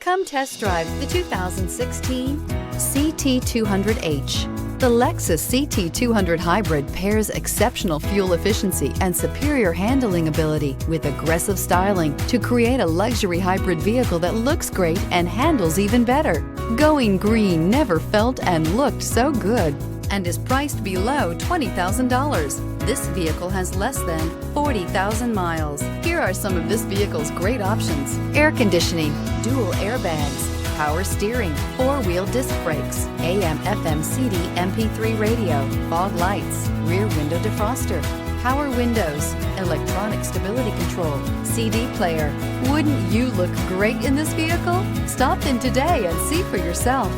Come test drive the 2016 CT200H. The Lexus CT200 Hybrid pairs exceptional fuel efficiency and superior handling ability with aggressive styling to create a luxury hybrid vehicle that looks great and handles even better. Going green never felt and looked so good and is priced below $20,000. This vehicle has less than 40,000 miles. Here are some of this vehicle's great options: air conditioning, dual airbags, power steering, four-wheel disc brakes, AM/FM CD MP3 radio, fog lights, rear window defroster, power windows, electronic stability control, CD player. Wouldn't you look great in this vehicle? Stop in today and see for yourself.